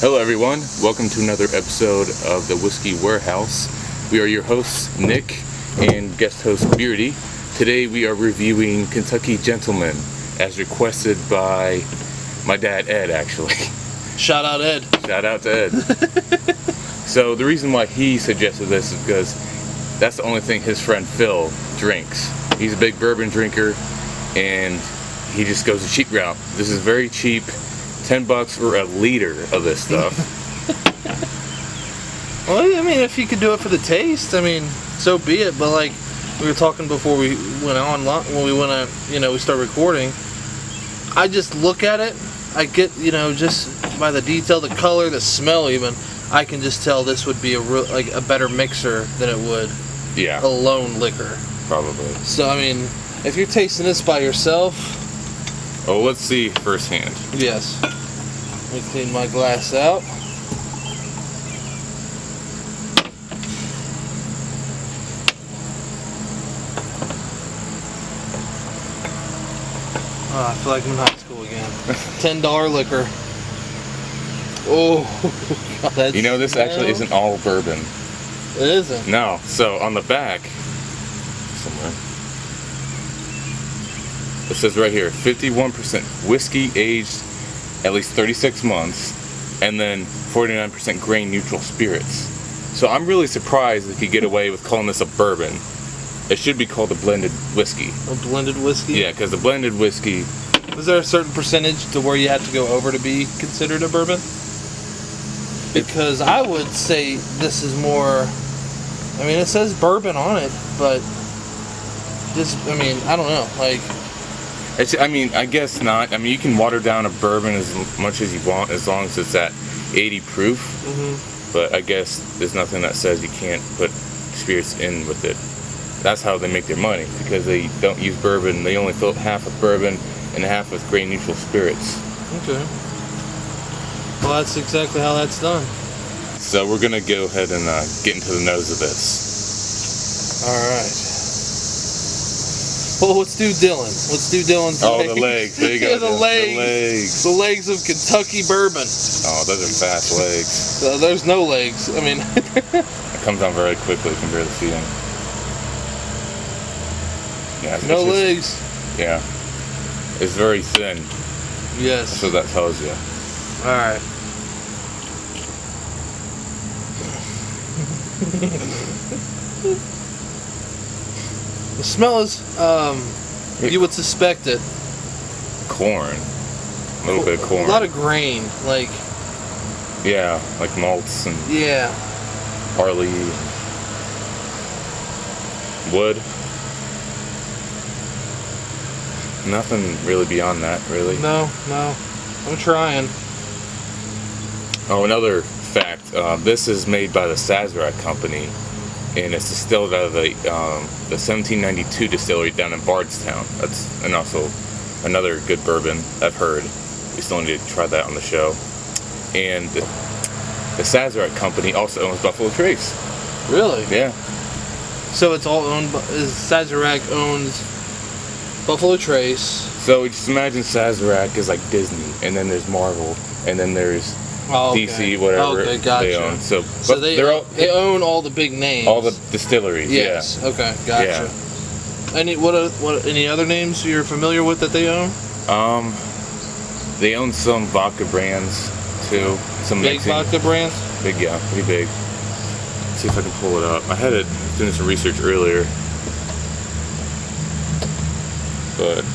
Hello everyone, welcome to another episode of the Whiskey Warehouse. We are your hosts, Nick, and guest host, Beardy. Today we are reviewing Kentucky Gentleman, as requested by my dad, Ed, actually. Shout out, Ed. Shout out to Ed. So the reason why he suggested this is because that's the only thing his friend Phil drinks. He's a big bourbon drinker, and he just goes the cheap route. This is very cheap. $10 for a liter of this stuff. Well, I mean, if you could do it for the taste, I mean, so be it. But like we were talking before we went on, when we went on, we start recording. I just look at it. I get, just by the detail, the color, the smell, even. I can just tell this would be a better mixer than it would a lone liquor. Probably. So I mean, if you're tasting this by yourself. Oh, let's see firsthand. Yes. Let me clean my glass out. Oh, I feel like I'm in high school again. $10 liquor. Oh, God, that's this actually isn't all bourbon. It isn't? No. So on the back, somewhere, it says right here, 51% whiskey aged at least 36 months, and then 49% grain neutral spirits. So I'm really surprised they could get away with calling this a bourbon. It should be called a blended whiskey. A blended whiskey? Yeah, because the blended whiskey... Was there a certain percentage to where you had to go over to be considered a bourbon? Because I would say this is more... I mean, it says bourbon on it, but... I don't know, I guess not. I mean, you can water down a bourbon as much as you want as long as it's at 80 proof. Mm-hmm. But I guess there's nothing that says you can't put spirits in with it. That's how they make their money, because they don't use bourbon. They only fill half with bourbon and half with grain neutral spirits. Okay. Well, that's exactly how that's done. So we're going to go ahead and get into the nose of this. All right. Well, let's do Dylan. Let's do Dylan's legs. Oh, the legs. There you go. The legs. The legs of Kentucky bourbon. Oh, those are fast legs. There's no legs. I mean... It comes down very quickly. You can barely see them. Yeah, no legs. Yeah. It's very thin. Yes. So that tells you. Alright. The smell is, you would suspect it. Corn. A little bit of corn. A lot of grain, Yeah, like malts and... Yeah. Barley. Wood. Nothing really beyond that, really. No. I'm trying. Oh, another fact. This is made by the Sazerac Company, and it's distilled out of the 1792 distillery down in Bardstown. That's also another good bourbon I've heard. We still need to try that on the show. And the Sazerac Company also owns Buffalo Trace. Really? Yeah. So it's all owned by... Sazerac owns Buffalo Trace. So just imagine Sazerac is like Disney, and then there's Marvel, and then there's DC, whatever they own. So they own all the big names. All the distilleries. Yes. Yeah. Okay. Gotcha. Yeah. Any other names you're familiar with that they own? They own some vodka brands too. Some big vodka brands. Big, yeah, pretty big. Let's see if I can pull it up. I had it doing some research earlier, but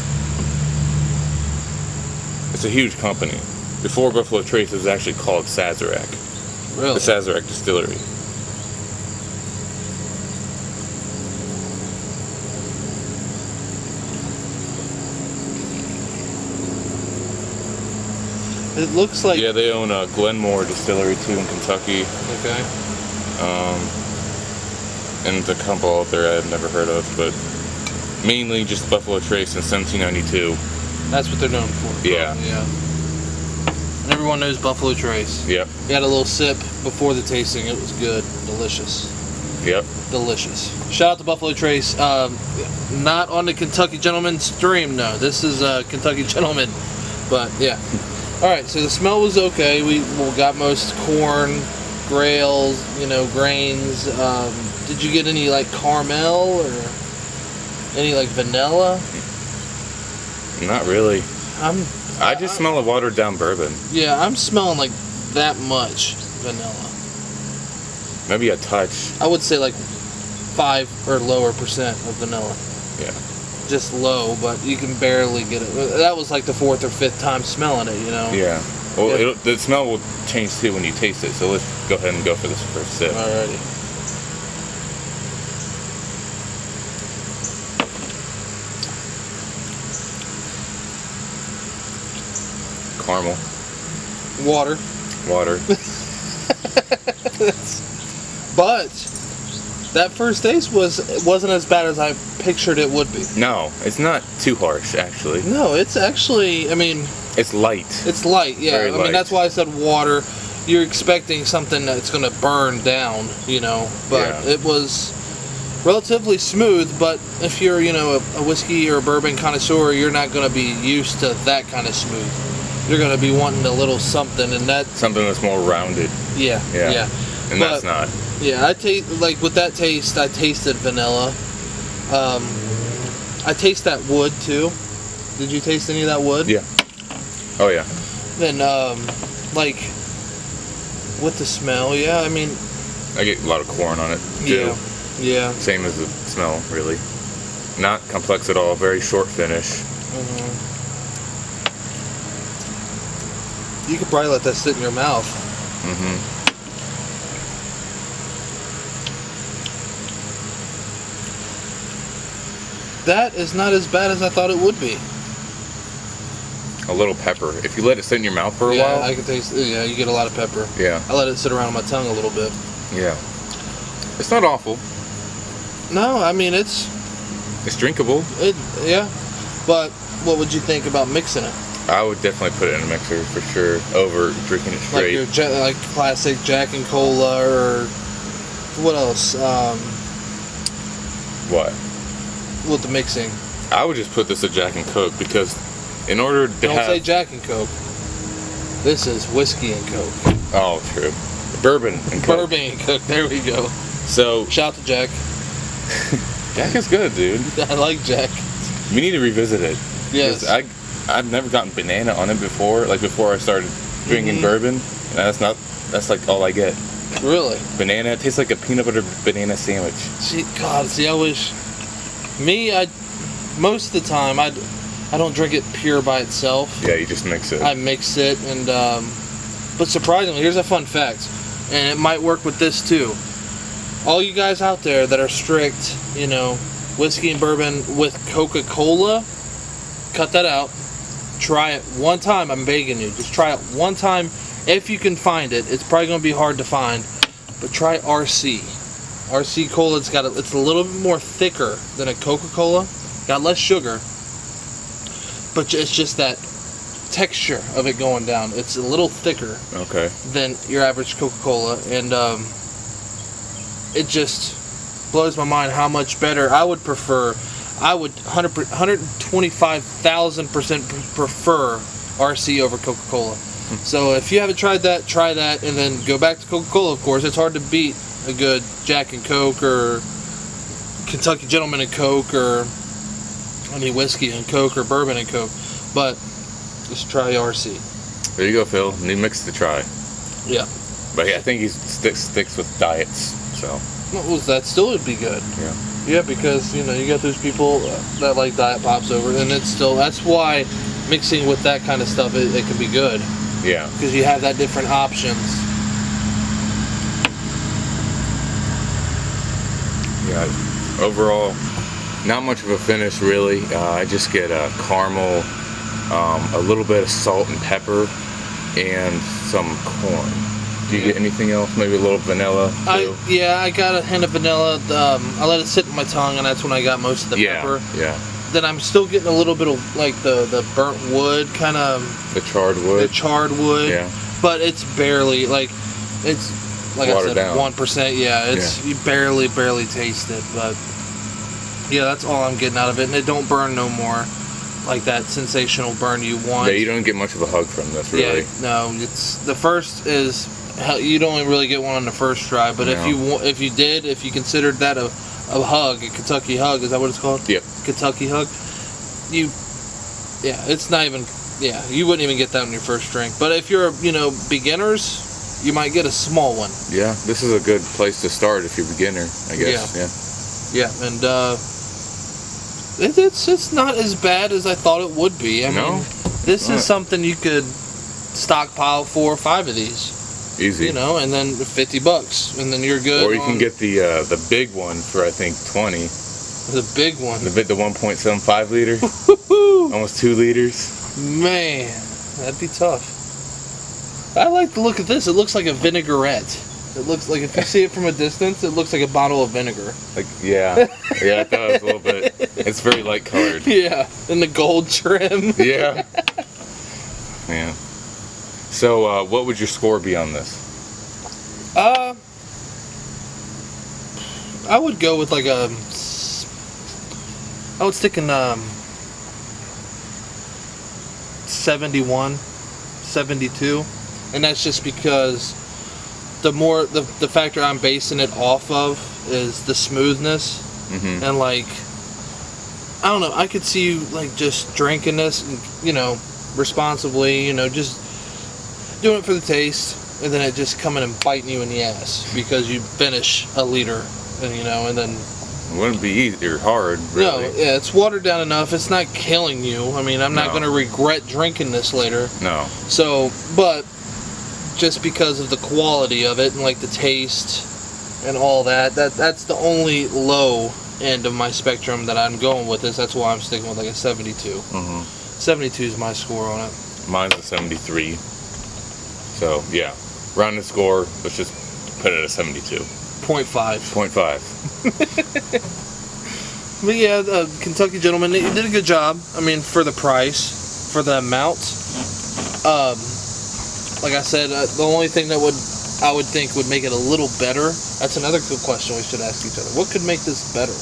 it's a huge company. Before Buffalo Trace, it was actually called Sazerac. Really? The Sazerac Distillery. It looks like... Yeah, they own a Glenmore Distillery too in Kentucky. Okay. And a couple out there I've never heard of, but mainly just Buffalo Trace in 1792. That's what they're known for. Yeah. Yeah. And everyone knows Buffalo Trace. Yep. We had a little sip before the tasting. It was good. Delicious. Yep. Delicious. Shout out to Buffalo Trace. Not on the Kentucky Gentleman stream, no. This is Kentucky Gentleman. But, yeah. All right, so the smell was okay. We got most corn, grails, grains. Did you get any like caramel or any like vanilla? Not really. I just I- smell a watered down bourbon. Yeah, I'm smelling like that much vanilla. Maybe a touch. I would say like 5 or lower percent of vanilla. Yeah. Just low, but you can barely get it. That was like the 4th or 5th time smelling it, Yeah. Well, Yeah. the smell will change too when you taste it. So let's go ahead and go for this first sip. Alrighty. Caramel, Water. water. But that first taste wasn't as bad as I pictured it would be. No, it's not too harsh actually. No, it's actually, It's light. it's light, yeah. Very light. That's why I said water. You're expecting something that's going to burn down, but Yeah. it was relatively smooth. But if you're, a whiskey or a bourbon connoisseur, you're not going to be used to that kind of smooth. You're going to be wanting a little something, and that, Something that's more rounded. yeah. And But- that's not. Yeah, I taste like with that taste. I tasted vanilla. I taste that wood too. Did you taste any of that wood? Yeah. Oh yeah. Then, like with the smell, yeah. I get a lot of corn on it too. Yeah. Same as the smell, really. Not complex at all. Very short finish. You could probably let that sit in your mouth. Mm-hmm. That is not as bad as I thought it would be. A little pepper. If you let it sit in your mouth for a Yeah, while. I can taste. Yeah, you get a lot of pepper. Yeah. I let it sit around on my tongue a little bit. Yeah. It's not awful. No, it's It's drinkable. yeah. But what would you think about mixing it? I would definitely put it in a mixer for sure over drinking it Like straight. your like classic Jack and Cola, or what else? What? With the mixing. I would just put this at Jack and Coke because in order to Don't have... say Jack and Coke. This is whiskey and Coke. Oh, true. Bourbon and Coke. Bourbon and Coke. There we go. So, Shout to Jack. Jack is good, dude. I like Jack. We need to revisit it. Yes. 'Cause I've never gotten banana on it before. Like before I started drinking bourbon. And that's like all I get. Really? Banana. It tastes like a peanut butter banana sandwich. See, I wish. Most of the time, I don't drink it pure by itself. Yeah, you just mix it. I mix it, and but surprisingly, here's a fun fact, and it might work with this too. All you guys out there that are strict, whiskey and bourbon with Coca-Cola, cut that out. Try it one time. I'm begging you, just try it one time if you can find it. It's probably going to be hard to find, but try RC. RC Cola. It's a little bit more thicker than a Coca-Cola. Got less sugar, but it's just that texture of it going down. It's a little thicker Okay. than your average Coca-Cola, and it just blows my mind how much better I would prefer. I would 125,000% prefer RC over Coca-Cola. So if you haven't tried that, try that, and then go back to Coca-Cola. Of course, it's hard to beat a good Jack and Coke or Kentucky Gentleman and Coke or any whiskey and Coke or bourbon and Coke, but just try RC. There you go, Phil. New mix to try. Yeah. But yeah, I think he sticks with diets. So Well, that still would be good. yeah. Yeah, because you got those people that like diet pops over, and that's why mixing with that kind of stuff it can be good, Yeah. because you have that different options. Yeah. Overall, not much of a finish really. I just get a caramel, a little bit of salt and pepper, and some corn. Do you get anything else? Maybe a little vanilla too? I got a hint of vanilla. I let it sit in my tongue, and that's when I got most of the pepper. Yeah. Then I'm still getting a little bit of like the burnt wood kind of. The charred wood. The charred wood. Yeah. But it's barely it's like Watered I said, down. 1%. Yeah, you barely taste it, but yeah, that's all I'm getting out of it, and it don't burn no more. like that sensational burn you want. Yeah, you don't get much of a hug from this, really. Yeah, no, it's the first is you don't really get one on the first try, but No. if you considered that a hug, a Kentucky hug, is that what it's called? Yep. Kentucky hug. It's not even. Yeah, you wouldn't even get that on your first drink. But if you're beginners, you might get a small one. Yeah, this is a good place to start if you're a beginner, I guess. Yeah, and it's not as bad as I thought it would be. I mean, this is something you could stockpile 4 or 5 of these. Easy. And then $50, and then you're good. Or you can get the big one for I think 20. The big one. The 1.75 liter. Almost 2 liters. Man, that'd be tough. I like the look of this. It looks like a vinaigrette. It looks like, if you see it from a distance, it looks like a bottle of vinegar. Yeah, it does a little bit. It's very light colored. Yeah, and the gold trim. Yeah. Yeah. So, what would your score be on this? I would go with like I would stick in 71, 72, and that's just because the factor I'm basing it off of is the smoothness, and like, I don't know, I could see you like just drinking this, responsibly, just doing it for the taste, and then it just coming and biting you in the ass because you finish a liter, and then. It wouldn't be easy or hard, really. No, yeah, it's watered down enough. It's not killing you. I mean, I'm not going to regret drinking this later. No. So, but just because of the quality of it and like the taste and all that's the only low end of my spectrum that I'm going with this. That's why I'm sticking with like a 72. 72 is my score on it. Mine's a 73. So, yeah. Round the score, let's just put it at a 72. 0.5. 0.5. But yeah, the Kentucky Gentleman, you did a good job. I mean, for the price, for the amount. Like I said, the only thing that I would think would make it a little better. That's another good question we should ask each other. What could make this better?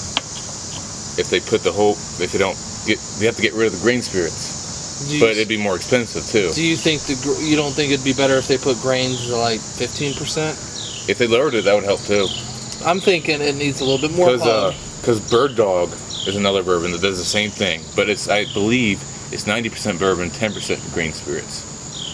If they put if they don't they have to get rid of the grain spirits. But it'd be more expensive too. Do you think you don't think it'd be better if they put grains to like 15%? If they lowered it, that would help too. I'm thinking it needs a little bit more. Because Bird Dog is another bourbon that does the same thing, but I believe it's 90% bourbon, 10% grain spirits.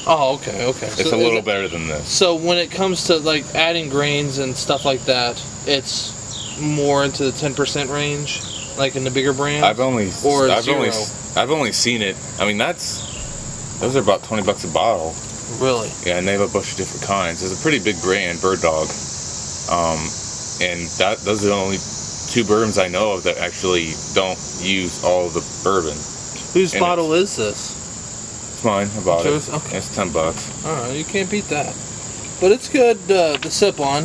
Oh, okay. It's a little better than this. So when it comes to like adding grains and stuff like that, it's more into the 10% range, like in the bigger brands. I've only seen it. I mean, those are about $20 a bottle. Really? Yeah, and they have a bunch of different kinds. It's a pretty big brand, Bird Dog, and those are the only 2 bourbons I know of that actually don't use all of the bourbon. Whose bottle is this? It's mine. I bought it. Okay. It's $10. All right, you can't beat that. But it's good to sip on.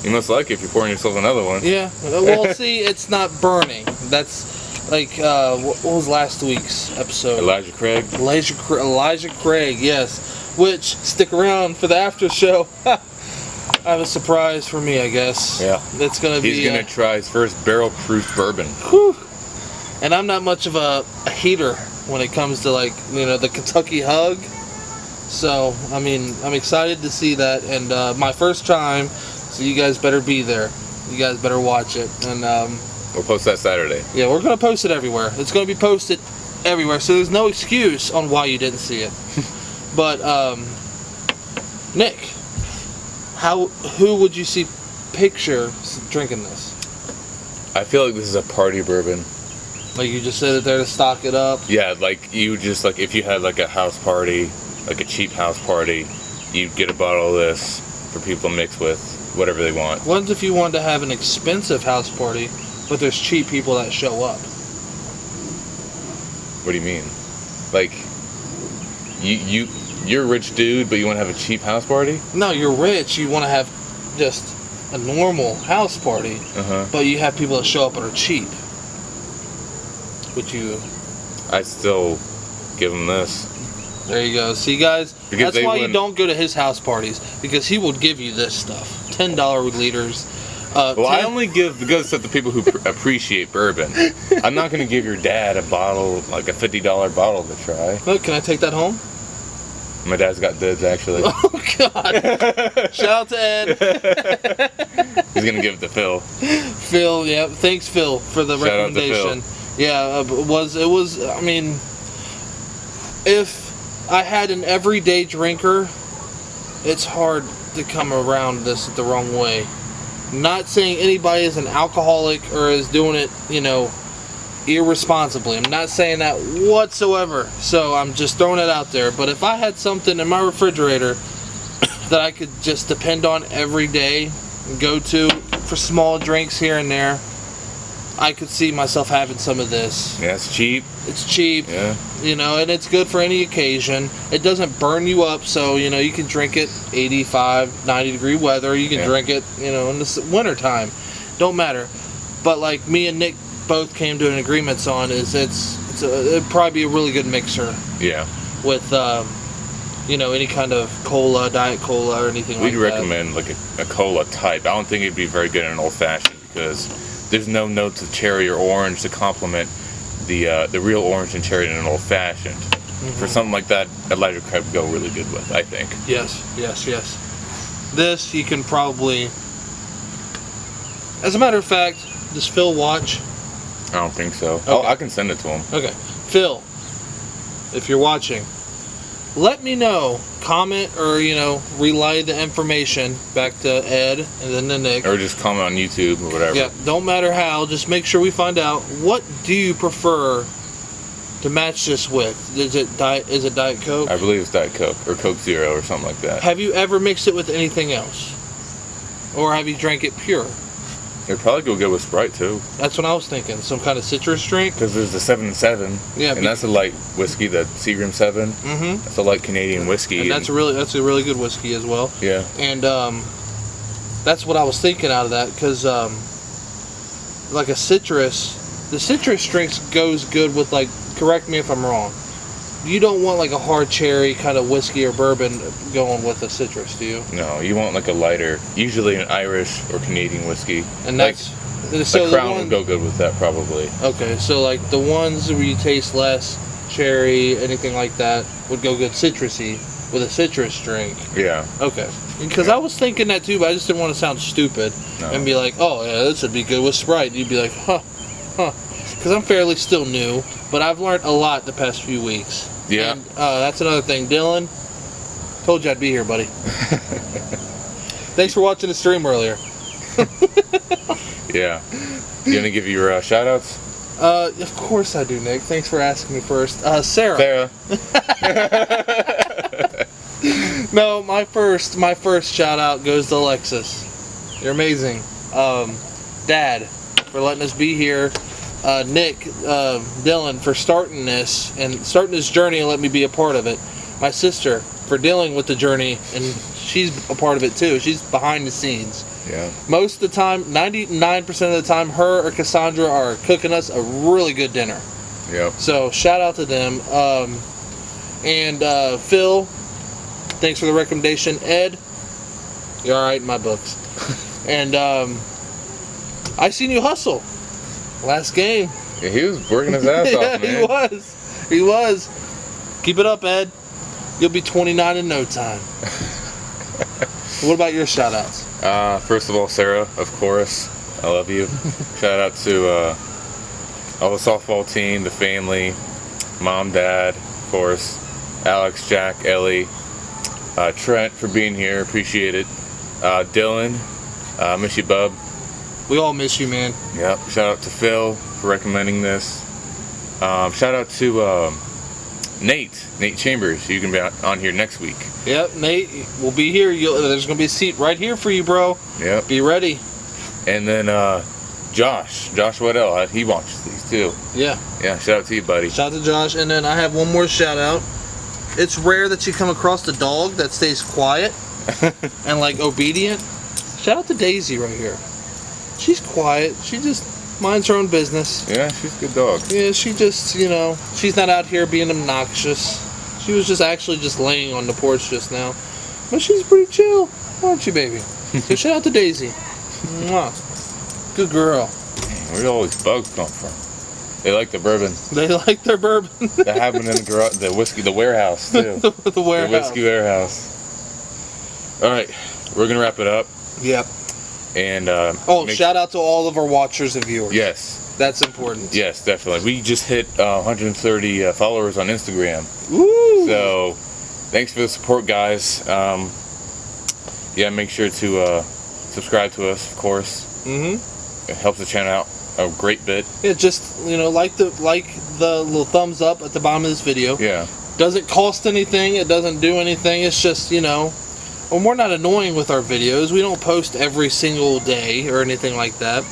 You must like it if you're pouring yourself another one. Yeah. Well, see, it's not burning. That's like what was last week's episode? Elijah Craig. Elijah Craig, yes. Which, stick around for the after show. I have a surprise for me, I guess. Yeah. That's gonna be. He's gonna try his first barrel-proof bourbon. Whew. And I'm not much of a heater when it comes to like the Kentucky Hug. So I mean, I'm excited to see that, and my first time. So you guys better be there. You guys better watch it, and we'll post that Saturday. Yeah, we're gonna post it everywhere. It's gonna be posted everywhere, so there's no excuse on why you didn't see it. But Nick, who would you see picture drinking this? I feel like this is a party bourbon. Like you just sit it there to stock it up? Yeah, like you just like if you had like a house party, like a cheap house party, you'd get a bottle of this for people to mix with whatever they want. What if you wanted to have an expensive house party, but there's cheap people that show up? What do you mean? Like you're a rich dude, but you want to have a cheap house party? No, you're rich. You want to have just a normal house party, but you have people that show up that are cheap. Would you? I'd still give them this. There you go. See, guys, because that's why you don't go to his house parties, because he will give you this stuff. $10 liters. Well, I only give the good stuff to people who appreciate bourbon. I'm not going to give your dad a bottle, like a $50 bottle to try. Look, can I take that home? My dad's got dibs, actually. Oh, God. Shout out to Ed. He's going to give it to Phil. Phil, yeah. Thanks, Phil, for the Shout out to recommendation. Phil. Yeah, it was, I mean, if I had an everyday drinker, it's hard to come around this the wrong way. Not saying anybody is an alcoholic or is doing it, irresponsibly. I'm not saying that whatsoever. So I'm just throwing it out there. But if I had something in my refrigerator that I could just depend on every day and go to for small drinks here and there, I could see myself having some of this. Yeah, it's cheap. It's cheap. Yeah. And it's good for any occasion. It doesn't burn you up, so, you can drink it 85, 90 degree weather. You can drink it, in the winter time. Don't matter. But like me and Nick both came to an agreement on is it'd probably be a really good mixer. Yeah. With, any kind of cola, diet cola or anything like that. We'd recommend like a cola type. I don't think it'd be very good in an old fashioned because there's no notes of cherry or orange to complement the real orange and cherry in an old fashioned. Mm-hmm. For something like that, a lighter crab would go really good with, I think. Yes. This you can probably. As a matter of fact, does Phil watch? I don't think so. Okay. Oh, I can send it to him. Okay, Phil, if you're watching, let me know. Comment or relay the information back to Ed and then to Nick. Or just comment on YouTube or whatever. Yeah, don't matter how. Just make sure we find out what do you prefer to match this with. Is it Diet Coke? I believe it's Diet Coke or Coke Zero or something like that. Have you ever mixed it with anything else, or have you drank it pure? It'd probably go good with Sprite too. That's what I was thinking. Some kind of citrus drink. Because there's the 7-7. Yeah, and that's a light whiskey, the Seagram 7. Mm-hmm. That's a light Canadian whiskey. And that's a really good whiskey as well. Yeah. And that's what I was thinking out of that because like the citrus drinks goes good with like. Correct me if I'm wrong. You don't want like a hard cherry kind of whiskey or bourbon going with a citrus, do you? No, you want like a lighter, usually an Irish or Canadian whiskey. And that's so the Crown would go good with that probably. Okay, so like the ones where you taste less cherry, anything like that, would go good citrusy with a citrus drink. Yeah. Okay. Because I was thinking that too, but I just didn't want to sound stupid and be like, oh yeah, this would be good with Sprite. And you'd be like, huh. Because I'm fairly still new, but I've learned a lot the past few weeks. Yeah. And that's another thing. Dylan, told you I'd be here, buddy. Thanks for watching the stream earlier. Yeah. You gonna give your shout outs? Of course I do, Nick. Thanks for asking me first. Sarah. No, my first shout out goes to Alexis. You're amazing. Dad, for letting us be here. Nick, Dylan, for starting this journey and let me be a part of it. My sister, for dealing with the journey, and she's a part of it too. She's behind the scenes. Yeah. Most of the time, 99% of the time, her or Cassandra are cooking us a really good dinner. Yep. So shout out to them. And Phil, thanks for the recommendation. Ed, you're all right in my books. And I seen you hustle. Last game. Yeah, he was working his ass off, man. He was. Keep it up, Ed. You'll be 29 in no time. What about your shout-outs? First of all, Sarah, of course. I love you. Shout out to all the softball team, the family, Mom, Dad, of course, Alex, Jack, Ellie, Trent for being here. Appreciate it. Dylan, miss you, bub. We all miss you, man. Yep. Shout out to Phil for recommending this. Shout out to Nate Chambers. You can be on here next week. Yep, Nate will be here. There's going to be a seat right here for you, bro. Yep. Be ready. And then Josh Waddell, he watches these too. Yeah. Yeah, shout out to you, buddy. Shout out to Josh. And then I have one more shout out. It's rare that you come across a dog that stays quiet and like obedient. Shout out to Daisy right here. She's quiet. She just minds her own business. Yeah, she's a good dog. Yeah, she just, she's not out here being obnoxious. She was just actually just laying on the porch just now. But she's pretty chill, aren't you, baby? So shout out to Daisy. Mwah. Good girl. Where do all these bugs come from? They like the bourbon. They like their bourbon. That happened in the garage, the warehouse too. The warehouse. The whiskey warehouse. All right, we're gonna wrap it up. Yep. And shout out to all of our watchers and viewers. Yes. That's important. Yes, definitely. We just hit 130 followers on Instagram. Woo! So, thanks for the support, guys. Yeah, make sure to subscribe to us, of course. Mm-hmm. It helps the channel out a great bit. Yeah, just like the little thumbs up at the bottom of this video. Yeah. Doesn't cost anything. It doesn't do anything. It's just when we're not annoying with our videos. We don't post every single day or anything like that.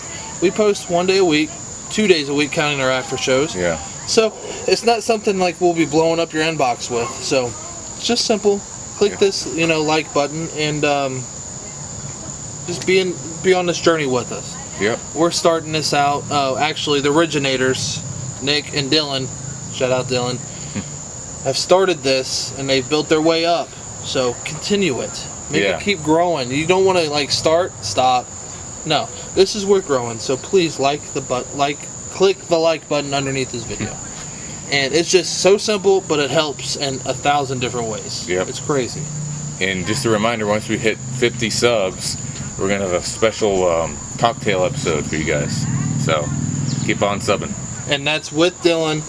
We post 1 day a week, 2 days a week, counting our after shows. Yeah. So it's not something like we'll be blowing up your inbox with. So it's just simple. Click this, like button and just be on this journey with us. Yep. We're starting this out. Actually, the originators, Nick and Dylan, shout out Dylan, have started this and they've built their way up. So continue it. Make it keep growing. You don't want to start, stop. No, this is worth growing. So please click the like button underneath this video. And it's just so simple, but it helps in 1,000 different ways. Yep. It's crazy. And just a reminder, once we hit 50 subs, we're gonna have a special cocktail episode for you guys. So keep on subbing. And that's with Dylan.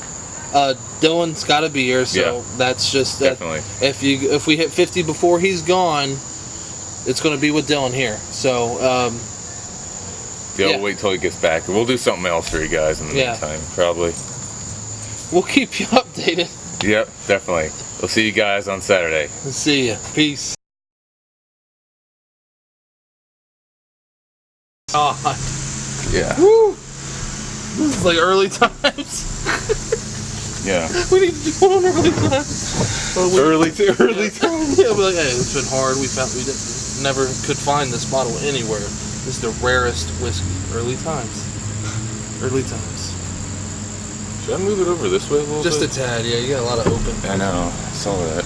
Dylan's got to be here, so that's just definitely. If we hit 50 before he's gone, it's going to be with Dylan here. So we'll wait till he gets back. We'll do something else for you guys in the meantime, probably. We'll keep you updated. Yep, definitely. We'll see you guys on Saturday. See ya. Peace. God. Yeah. Woo! This is like early times. Yeah. We need to do one on early times. Early times. Yeah, we're like, hey, it's been hard. We never could find this bottle anywhere. This is the rarest whiskey. Early times. Early times. Should I move it over this way a little bit? Just a tad, yeah. You got a lot of open. I know. I saw that.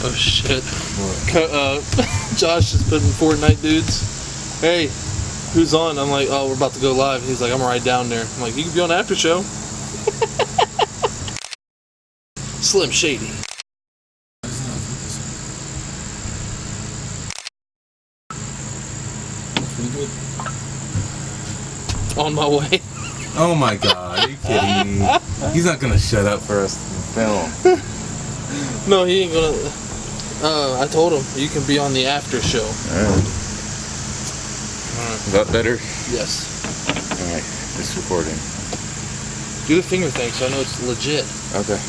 Oh shit. What? Josh is putting Fortnite dudes. Hey, who's on? I'm like, oh, we're about to go live. He's like, I'm right down there. I'm like, you can be on the after show. Slim Shady. On my way. Oh my god, are you kidding me? He's not gonna shut up for us to film. No, he ain't gonna. I told him you can be on the after show. Alright. Is that better? Yes. Alright, it's recording. Do the finger thing so I know it's legit. Okay.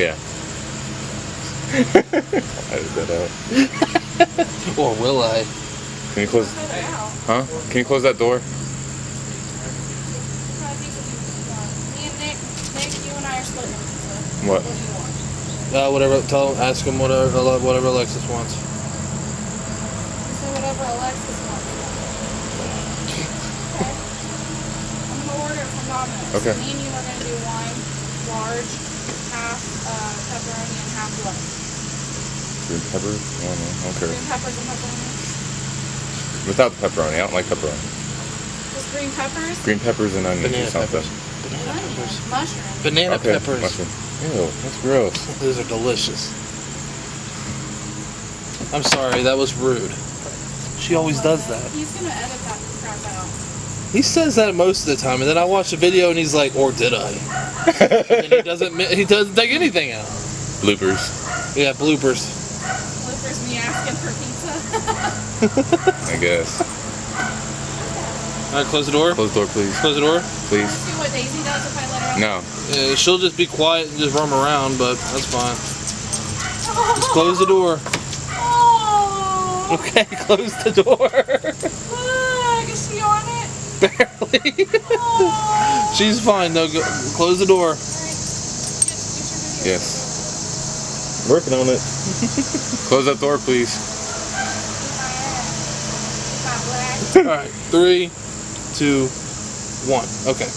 Yeah. I did that out. Or will I? Can you close? Huh? Can you close that door? Me and Nick, you and I are splitting pizza. What? What do you want? Whatever. Ask him whatever Alexis wants. So whatever Alexis wants. Okay? I'm gonna order from Domino's. Okay. Me and you are gonna do one large, half pepperoni and half lettuce. Green peppers? I don't know. Okay. Green peppers and pepperoni. Without the pepperoni. I don't like pepperoni. Just green peppers. Green peppers and onions Banana or something. peppers. Banana peppers. Mushrooms. Banana Okay. peppers. Mushroom. Ew, that's gross. Those are delicious. I'm sorry, that was rude. She always does that. He's gonna edit that crap out. He says that most of the time, and then I watch the video and he's like, "Or did I?" And he doesn't take anything out. Bloopers. Yeah, bloopers. Flippers me asking for pizza. I guess. All right, close the door. Close the door, please. Close the door. Please. See what Daisy does if I let her out? No. She'll just be quiet and just roam around, but that's fine. Just close the door. Oh. Okay, close the door. Look, is she on it? Barely. Oh. She's fine though. Go, close the door. Yes. Working on it. Close that door, please. All right, 3, 2, 1. Okay.